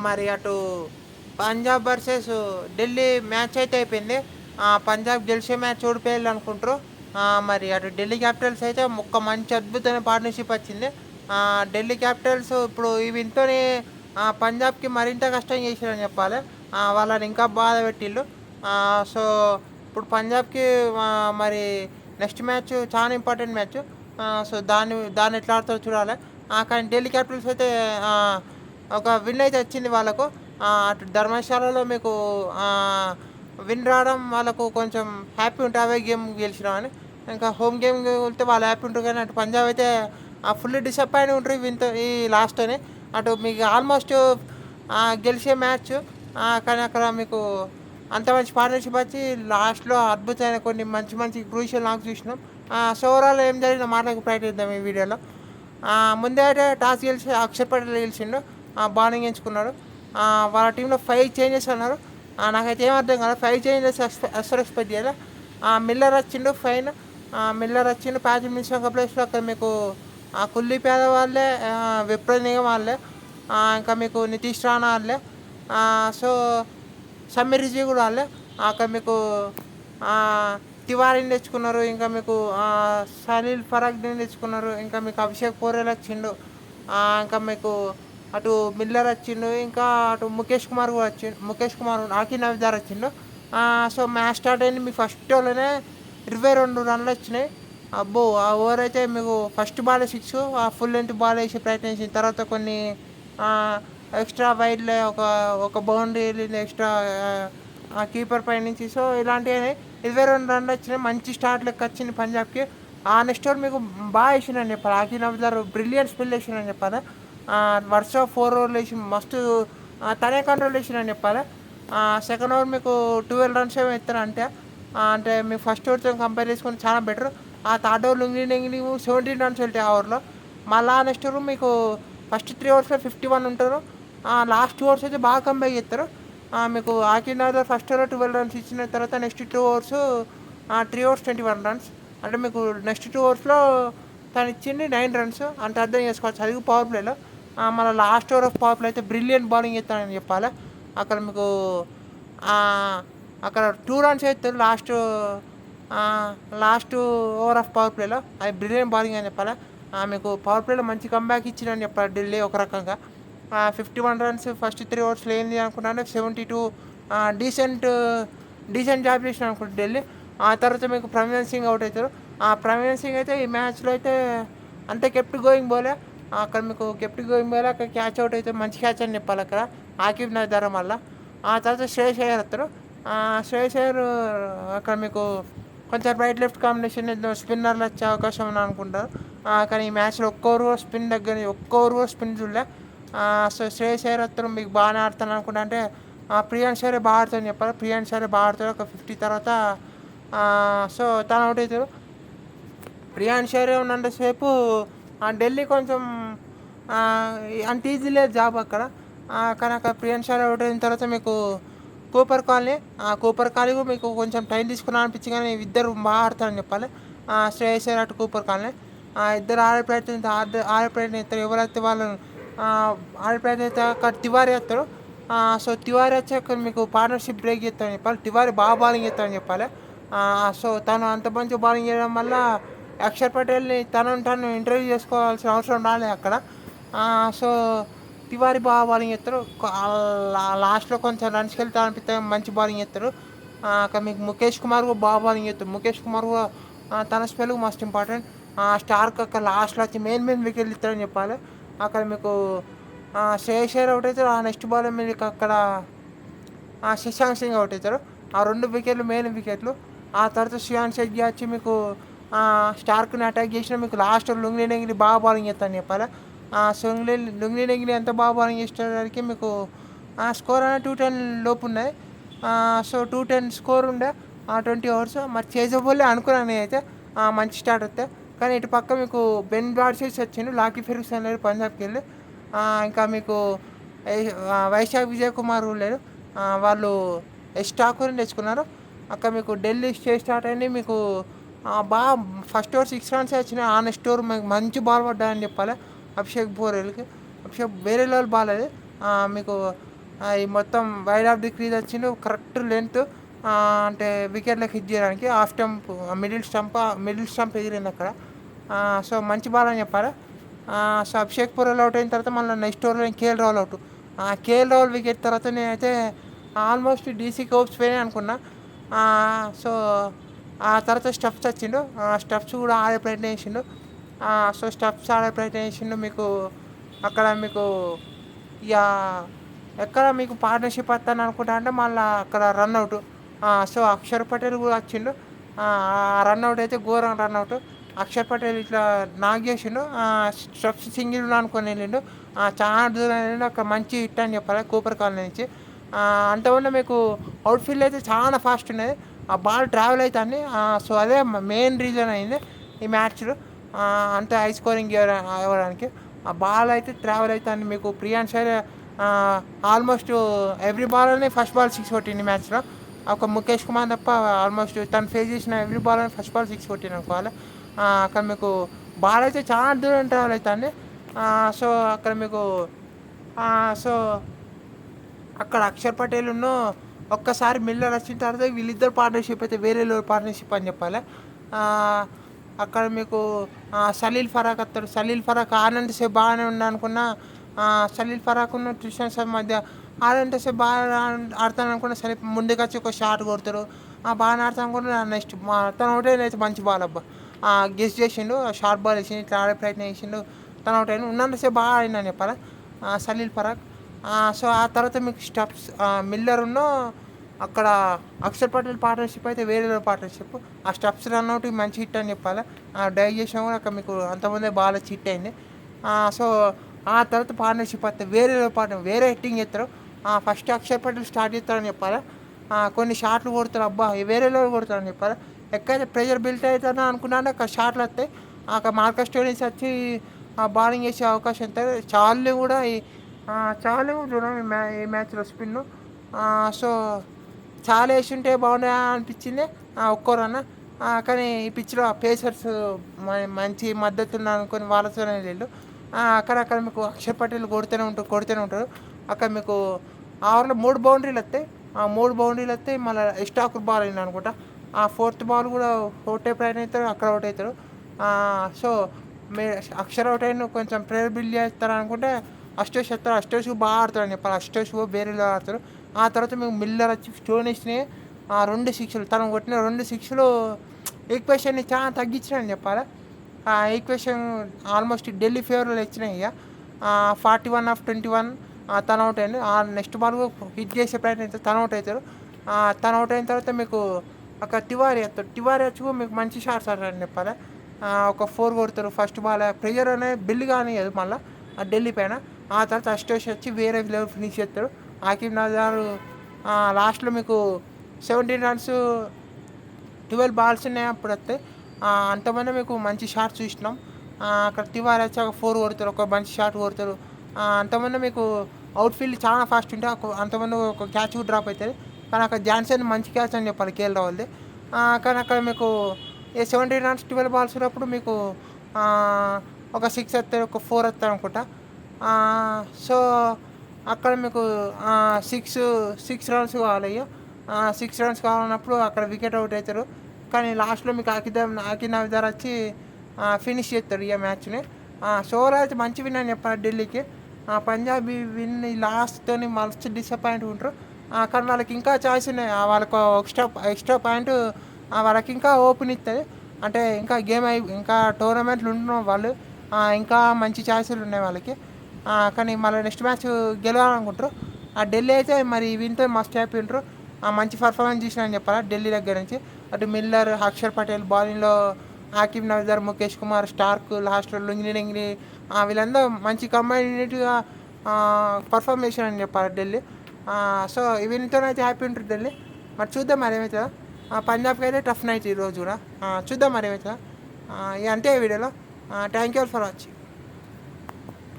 మరి అటు Punjab versus Delhi match అయితే అయిపోయింది. పంజాబ్ గెలిచే మ్యాచ్ ఓడిపోయారనుకుంటారు. మరి అటు ఢిల్లీ క్యాపిటల్స్ అయితే ఒక మంచి అద్భుతమైన పార్ట్నర్‌షిప్ వచ్చింది. ఢిల్లీ క్యాపిటల్స్ ఇప్పుడు ఈ విన్‌తోని పంజాబ్‌కి మరింత కష్టం చేసిర్రని చెప్పాలి. వాళ్ళని ఇంకా బాధ పెట్టిల్లు. సో, ఇప్పుడు పంజాబ్‌కి మరి నెక్స్ట్ మ్యాచ్ చాలా ఇంపార్టెంట్ మ్యాచ్. సో, దాన్ని ఎట్లా ఆడతారో చూడాలి. కానీ ఢిల్లీ క్యాపిటల్స్ అయితే ఒక విన్ అయితే వచ్చింది వాళ్ళకు. అటు ధర్మశాలలో మీకు విన్ రావడం వాళ్ళకు కొంచెం హ్యాపీ ఉంటే అవే గేమ్ గెలిచినామని. ఇంకా హోమ్ గేమ్ గెలిస్తే వాళ్ళు హ్యాపీ ఉంటారు. కానీ అటు పంజాబ్ అయితే ఫుల్ డిసప్పాయింట్ ఉంటారు విన్తో ఈ లాస్ట్ అని. అటు మీకు ఆల్మోస్ట్ గెలిచే మ్యాచ్. కానీ అక్కడ మీకు అంత మంచి పార్ట్నర్షిప్ వచ్చి లాస్ట్‌లో అద్భుతమైన కొన్ని మంచి మంచి క్రూషియల్ నాక్స్ చూసినాం. సో, ఓవరాల్ ఏం జరిగిందో మాట్లాడడానికి ప్రయత్నిద్దాం ఈ వీడియోలో. ముందే అయితే టాస్ గెలిచి అక్షర్ పటేల్ గెలిచిండు. బౌలింగ్ ఎంచుకున్నాడు. వాళ్ళ టీంలో 5 చేంజెస్ అన్నారు. నాకైతే ఏం అర్థం కాలేదు. 5 చేంజెస్ అస్సలు ఎక్స్‌పెక్ట్ చేయలే. మిల్లర్ వచ్చిండు ఫైన్. మిల్లర్ వచ్చిండు. ప్యాట్రిక్ మిచెల్ ప్లేస్‌లో అక్కడ మీకు కుల్దీప్ యాదవ్ ఆడలే. విప్రల్ నిగమ్ ఆడలే. ఇంకా మీకు నితీష్ రాణా ఆడలే. సో, సమీర్ రిజ్వీ కూడా ఆడలే. అక్కడ మీకు తివారీని తెచ్చుకున్నారు. ఇంకా మీకు సలీల్ ఫరాగ్ని తెచ్చుకున్నారు. ఇంకా మీకు అభిషేక్ పోరెల్ వచ్చిండు. ఇంకా మీకు అటు మిల్లర్ వచ్చిండు. ఇంకా అటు ముఖేష్ కుమార్ ఆకిన్ నవిదార్ వచ్చిండు. సో, మ్యాచ్ స్టార్ట్ అయింది. మీ ఫస్ట్ ఓవర్లోనే 22 రన్లు వచ్చినాయి. అబ్బో! ఆ ఓవర్ అయితే మీకు first ball 6, full length ball వేసి ప్రయత్నించిన తర్వాత కొన్ని ఎక్స్ట్రా వైడ్లే ఒక బౌండరీ వెళ్ళింది ఎక్స్ట్రా కీపర్ పై నుంచి. సో, ఇలాంటివి 22 రన్లు వచ్చినాయి. మంచి స్టార్ట్ లెక్క వచ్చింది పంజాబ్కి. నెక్స్ట్ ఓవర్ మీకు బాగా వేసిండని చెప్పాలి. ఆకిన్ నవిదార్ బ్రిలియంట్ స్పెల్ వేసిండని చెప్పాలి. వరుస 4 ఓవర్లు వేసి మస్తు తనే కంట్రోల్ చేసిండని చెప్పాలి. సెకండ్ ఓవర్ మీకు 12 రన్స్ ఏమో ఇస్తారు అంటే మీకు ఫస్ట్ ఓవర్తో కంపేర్ చేసుకొని చాలా బెటర్. థర్డ్ ఓవర్ లొంగి 17 రన్స్ వెళ్తాయి ఆ ఓవర్లో. మళ్ళీ నెక్స్ట్ ఓవర్ మీకు ఫస్ట్ 3 ఓవర్స్లో 51 ఉంటారు. లాస్ట్ 2 ఓవర్స్ అయితే బాగా కంబ్యాక్ చేస్తారు. మీకు ఆకిన్ నవిదార్ ఫస్ట్ ఓవర్లో 12 రన్స్ ఇచ్చిన తర్వాత నెక్స్ట్ 3 ఓవర్స్ 21 రన్స్. అంటే మీకు నెక్స్ట్ 2 ఓవర్స్లో తను ఇచ్చింది 9 రన్స్. అంటే అర్థం చేసుకోవచ్చు. అది పవర్ ప్లేలో. మన last over of power play అయితే బ్రిలియంట్ బౌలింగ్ ఇస్తానని చెప్పాలి. అక్కడ మీకు అక్కడ 2 రన్స్ వేస్తారు లాస్ట్ ఓవర్ ఆఫ్ పవర్ ప్లేలో. అది బ్రిలియంట్ బౌలింగ్ అని చెప్పాలి. మీకు పవర్ ప్లేలో మంచి కంబ్యాక్ ఇచ్చిందని చెప్పాలి ఢిల్లీ ఒక రకంగా. 51 రన్స్ ఫస్ట్ 3 ఓవర్స్లో ఏంది అనుకున్నాను. 72 డీసెంట్ జాబ్ చేసిన అనుకుంటు ఢిల్లీ. ఆ తర్వాత మీకు ప్రవీణ్ సింగ్ అవుట్ అవుతారు. ప్రవీణ్ సింగ్ అయితే ఈ మ్యాచ్లో అయితే అంతే కెప్ట్ గోయింగ్ బోలే. అక్కడ మీకు కెప్ట్ గోయింగ్ బోలే. అక్కడ క్యాచ్ అవుట్ అయితే మంచి క్యాచ్ అని చెప్పాలి అక్కడ ఆకిబ్ నవిదార్ వల్ల. ఆ తర్వాత శ్రేయస్ అయ్యర్ వస్తారు. శ్రేయస్ అయ్యర్ అక్కడ మీకు కొంచెం రైట్ లెఫ్ట్ కాంబినేషన్ స్పిన్నర్లు వచ్చే అవకాశం అని అనుకుంటారు. కానీ ఈ మ్యాచ్లో ఒక్క ఓవర్ కూడా స్పిన్ చూడలే. సో, శ్రేయస్ అయ్యర్ వస్తారు. మీకు బాగానే ఆడతాను అనుకుంటా అంటే ప్రియాన్ షారే బాగా ఆడుతారని చెప్పాలి. ప్రియాన్ షారే బాగా ఆడతారు. ఒక 50 తర్వాత సో, తను అవుట్ అవుతారు. ప్రియాన్ షారే ఉన్నంతసేపు ఢిల్లీ కొంచెం అంత ఈజీ లేదు జాబ్ అక్కడ. కానీ అక్కడ ప్రియాన్ షారే అవుట్ అయిన తర్వాత మీకు కూపర్ కాలనీ కూడా మీకు కొంచెం టైం తీసుకున్నా అనిపించి కానీ ఇద్దరు బాగా ఆడతారని చెప్పాలి. శ్రేయస్ అయ్యర్ అటు కూపర్ కాలనీ ఇద్దరు ఆడే ప్రయత్నం చేస్తారు. ఎవరైతే వాళ్ళు ఆడే ప్రయత్నం చేస్తే అక్కడ తివారీ వస్తారు. సో, తివారీ వచ్చి అక్కడ మీకు పార్ట్నర్షిప్ బ్రేక్ చేస్తారని చెప్పాలి. తివారీ బాగా బౌలింగ్ చేస్తారని చెప్పాలి. సో, తను అంత మంచి బౌలింగ్ చేయడం వల్ల అక్షర్ పటేల్ని తను ఇంటర్వ్యూ చేసుకోవాల్సిన అవసరం రాలేదు అక్కడ. సో, తివారీ బాగా బౌలింగ్ చేస్తారు. లాస్ట్లో కొంచెం రన్స్కి వెళ్తా అనిపిస్తే మంచి బౌలింగ్ చేస్తారు. అక్కడ మీకు ముఖేష్ కుమార్ కూడా బాగా బౌలింగ్ చేస్తారు. ముఖేష్ కుమార్ కూడా తన స్పెల్ మస్ట్ ఇంపార్టెంట్. స్టార్క్ అక్కడ లాస్ట్లో వచ్చి మెయిన్ వికెట్లు ఇస్తారని చెప్పాలి. అక్కడ మీకు శ్రేయస్ అయ్యర్ అవుట్ అవుతారు. నెక్స్ట్ బాల్ మీకు అక్కడ శశాంక్ సింగ్ అవుట్ అవుతారు. 2 వికెట్లు మెయిన్ వికెట్లు. ఆ తర్వాత శ్రేయాన్ షెడ్జీ వచ్చి మీకు స్టార్క్ని అటాక్ చేసిన మీకు లాస్ట్ లుంగ్లీ నెగిలి బాగా బౌలింగ్ చేస్తారని చెప్పాలి. లుంగ్లీ నెగిలి ఎంత బాగా బౌలింగ్ చేసేసరికి మీకు స్కోర్ అనేది 210 లోపు ఉన్నాయి. సో, 210 స్కోర్ ఉండే 20 ఓవర్స్. మరి చేసేబోలే అనుకున్నాను నేనైతే మంచి స్టార్ట్ వస్తే. కానీ ఇటు పక్క మీకు బెన్ బ్రాడ్షీస్ వచ్చిండు. లాకీ ఫెర్గ్యూసన్ లేరు పంజాబ్కి వెళ్ళి. ఇంకా మీకు వైశాఖ్ విజయ్ కుమార్ లేరు. వాళ్ళు ఎస్ ఠాకూర్ని తెచ్చుకున్నారు. అక్కడ మీకు ఢిల్లీ స్టార్ట్ అయింది. మీకు బాగా ఫస్ట్ ఓవర్ 6 రన్స్ వచ్చినాయి. నెక్స్ట్ ఓవర్ మీకు మంచి బాల్ పడ్డాయని చెప్పాలి అభిషేక్ పోరెల్కి. వేరే లెవెల్ బాల్ అది. మీకు ఈ మొత్తం వైడ్ ఆఫ్ ది క్రీజ్ వచ్చిండు కరెక్ట్ లెంత్, అంటే వికెట్లకు హిట్ చేయడానికి. హాఫ్ స్టంప్ మిడిల్ స్టంప్ ఎగిరింది అక్కడ. సో మంచి బాల్ అని చెప్పాలి. సో అభిషేక్ పురాల్ అవుట్ అయిన తర్వాత మళ్ళీ నెక్స్ట్ ఓవర్లో KL Rahul out. KL Rahul wicket తర్వాత నేనైతే ఆల్మోస్ట్ డీసీ హోప్స్ పోయినాయి అనుకున్నా. సో ఆ తర్వాత స్టెప్స్ వచ్చిండు. స్టెప్స్ కూడా ఆడే ప్రయత్నం చేసిండు. సో స్టెప్స్ ఆడే ప్రయత్నం చేసిండు. మీకు అక్కడ మీకు ఇక ఎక్కడ మీకు పార్ట్నర్షిప్ వస్తాను అనుకుంటా అంటే మళ్ళీ అక్కడ రన్అట్. సో అక్షర్ పటేల్ కూడా వచ్చిండు. ఆ రన్అట్ అయితే ఘోరం రన్అట్. అక్షర్ పటేల్ ఇట్లా నాక్ చేసిండు. స్టెప్స్ సింగిల్ అనుకొని వెళ్ళిండు. చాలా దూరం వెళ్ళిండు. అక్కడ మంచి హిట్ అని చెప్పాలి కూపర్ కాలనీ నుంచి. అంతకుముందు మీకు అవుట్ఫీల్డ్ అయితే చాలా ఫాస్ట్ ఉన్నది. ఆ బాల్ ట్రావెల్ అవుతుంది. సో అదే మెయిన్ రీజన్ అయింది ఈ మ్యాచ్లో అంత హై స్కోరింగ్ ఇవ్వడానికి. ఆ బాల్ అయితే ట్రావెల్ అవుతుంది. మీకు ప్రియాన్స్ అయితే ఆల్మోస్ట్ ఎవ్రీ బాల్ని ఫస్ట్ బాల్ 6 కొట్టింది మ్యాచ్లో. ఒక ముఖేష్ కుమార్ తప్ప ఆల్మోస్ట్ తను ఫేస్ చేసిన ఎవ్రీ బాల్ ఫస్ట్ బాల్ 6 కొట్టింది అనుకోవాలి. అక్కడ మీకు బాల్ అయితే చాలా దూరం ట్రావెల్ అవుతుంది. సో అక్కడ మీకు సో అక్కడ అక్షర్ పటేల్ ఒక్కసారి మిల్లర్ వచ్చిన తర్వాత వీళ్ళిద్దరు పార్ట్నర్షిప్ అయితే వేరే లెవెల్ పార్ట్నర్షిప్ అని చెప్పాలి. అక్కడ మీకు సలీల్ ఫరాక్ వస్తాడు. సలీల్ ఫరాక్ ఆనందసేపు బాగానే ఉన్నా అనుకున్నా. సలీల్ ఫరాక్ ట్రిషన్ సాబ్ మధ్య ఆడంతసేపు బాగా ఆడతాను అనుకున్నా. సరే ముందుకు వచ్చి ఒక షాట్ కొడతారు. బాగా ఆడతాను అనుకున్నా. నెక్స్ట్ తను ఒకటే అయితే మంచి బాల్ అబ్బా గెస్ చేసిండు. షార్ట్ బాల్ వేసిండు. ఇట్లా ఆడే ప్రయత్నం చేసిండు. తను ఒకటే ఉన్నంతసేపు బాగా ఆడిందని చెప్పాలి సలీల్ ఫరాక్. సో ఆ తర్వాత మీకు స్టెప్స్ మిల్లర్ అక్కడ అక్షర్ పటేల్ పార్ట్నర్షిప్ అయితే వేరే పార్ట్నర్షిప్. ఆ స్టెప్స్ రన్అట్ మంచి హిట్ అని చెప్పాలి. డైవ్ చేసినా కూడా అక్కడ మీకు అంతకుముందే బాల్ వచ్చి హిట్ అయింది. సో ఆ తర్వాత పార్ట్నర్షిప్ అయితే వేరే పార్ట్నర్ వేరే హిట్టింగ్ చేస్తారు. ఫస్ట్ అక్షర్ పటేల్ స్టార్ట్ చేస్తారని చెప్పాలి. కొన్ని షాట్లు కొడతారు అబ్బా వేరేలో కొడతారని చెప్పాలి. ఎక్కడైతే ప్రెషర్ బిల్ట్ అవుతుందో అనుకున్నాను అక్కడ షాట్లు వస్తాయి. అక్కడ మార్కస్ స్టోరీస్ వచ్చి బౌలింగ్ చేసే అవకాశం ఉంటుంది. చాలు కూడా చూడండి ఈ మ్యాచ్లో స్పిన్. సో చాలా వేసి ఉంటే బాగుండే అనిపించింది ఒక్కో రన్. కానీ ఈ పిచ్లో పేసర్స్ మంచి మద్దతు అనుకొని వాళ్ళతోనే వీళ్ళు అక్కడక్కడ మీకు అక్షర్ పటేల్ కొడుతూనే ఉంటారు. అక్కడ మీకు ఓవర్లో 3 బౌండరీలు వస్తాయి. 3 బౌండరీలు వస్తాయి. మళ్ళీ ఎస్టాకర్ బాల్ అయింది అనుకుంటా. ఆ 4th బాల్ కూడా ఒకటే ప్రయత్నం అవుతారు. అక్కడ అవుట్ అవుతారు. సో అక్షర్ అవుట్ అయిన కొంచెం ప్రేయర్ బిల్డ్ చేస్తారు అనుకుంటే అష్టోష్ బాగా ఆడతారు అని చెప్పాలి. అష్టోష్ వేరేలో ఆడతారు. ఆ తర్వాత మీకు మిల్లర్ వచ్చి స్టోనిస్ని 2 6లు తను కొట్టిన 2 6లు ఈక్వేషన్ని చాలా తగ్గించినాయని చెప్పాలి. ఈక్వేషన్ ఆల్మోస్ట్ ఢిల్లీ ఫేవర్లో ఇచ్చినాయి. ఇక 41/21 తను అవుట్ అయింది. నెక్స్ట్ బాల్ హిట్ చేసే ప్రయత్నం అయితే తను అవుట్ అవుతారు. తను అవుట్ అయిన తర్వాత మీకు అక్కడ తివారీ వచ్చి మీకు మంచి షాట్స్ ఆడతారని చెప్పాలి. ఒక 4 కొడతారు. ఫస్ట్ బాల్ ప్రెజర్ అనేది బిల్లు కానీ మళ్ళీ ఢిల్లీ పైన. ఆ తర్వాత అష్టోష్ వచ్చి వేరే లెవెల్ ఫినిష్ చేస్తారు. ఆకిబ్ నజార్ లాస్ట్లో మీకు 17 runs 12 balls ఉన్నాయి అప్పుడు వస్తాయి. అంతమంది మీకు మంచి షాట్ చూసినాం. అక్కడ తివారీ వచ్చి ఒక 4 కొడతారు. ఒక మంచి షాట్ కొడతారు. అంతమంది మీకు అవుట్ఫీల్డ్ చాలా ఫాస్ట్ ఉంటే అంతమంది ఒక క్యాచ్ కూడా డ్రాప్ అవుతుంది. కానీ అక్కడ జాన్సన్ మంచి క్యాచ్ అని చెప్పాలి కేఎల్ రాహుల్ది. కానీ అక్కడ మీకు 17 runs 12 balls ఉన్నప్పుడు మీకు ఒక 6 వస్తారు. ఒక 4 వస్తారు అనుకుంటా. సో అక్కడ మీకు 6 runs కావాలి. 6 runs కావాలన్నప్పుడు అక్కడ వికెట్ అవుట్ అవుతారు. కానీ లాస్ట్లో మీకు ఆకిబ్ నజార్ వచ్చి ఫినిష్ చేస్తాడు ఈ మ్యాచ్ని. షోలో అయితే మంచి విన్ అని చెప్పారు ఢిల్లీకి. పంజాబీ విన్ లాస్ట్తో మస్తు డిసప్పాయింట్ ఉంటారు. కానీ వాళ్ళకి ఇంకా ఛాయిస్ ఉన్నాయి. వాళ్ళకు ఎక్స్ట్రా పాయింట్ వాళ్ళకి ఇంకా ఓపెన్ ఇస్తుంది. అంటే ఇంకా ఇంకా టోర్నమెంట్లు ఉంటున్నారు వాళ్ళు. ఇంకా మంచి ఛాయిస్లు ఉన్నాయి వాళ్ళకి. కానీ మళ్ళీ నెక్స్ట్ మ్యాచ్ గెలవాలనుకుంటారు. ఢిల్లీ అయితే మరి విన్తో మస్ట్ హ్యాపీ ఉంటారు. మంచి పర్ఫార్మెన్స్ చేసినారని చెప్పాలి ఢిల్లీ దగ్గర నుంచి. అటు మిల్లర్, అక్షర్ పటేల్ బౌలింగ్లో ఆకిబ్ నజార్, ముఖేష్ కుమార్, స్టార్క్, లాస్ట్లో లుంగిని వీళ్ళందరూ మంచి కంబైన్డ్గా పర్ఫామ్ చేశారని చెప్పాలి ఢిల్లీ. సో వీళ్ళతోనైతే హ్యాపీ ఉంటుంది ఢిల్లీ. మరి చూద్దాం మరి ఏమవుతుందో. పంజాబ్కి అయితే టఫ్ నైట్ ఈరోజు కూడా. చూద్దాం మరి ఏమవుతుందో. ఇక అంతే వీడియోలో. Thank you for watching.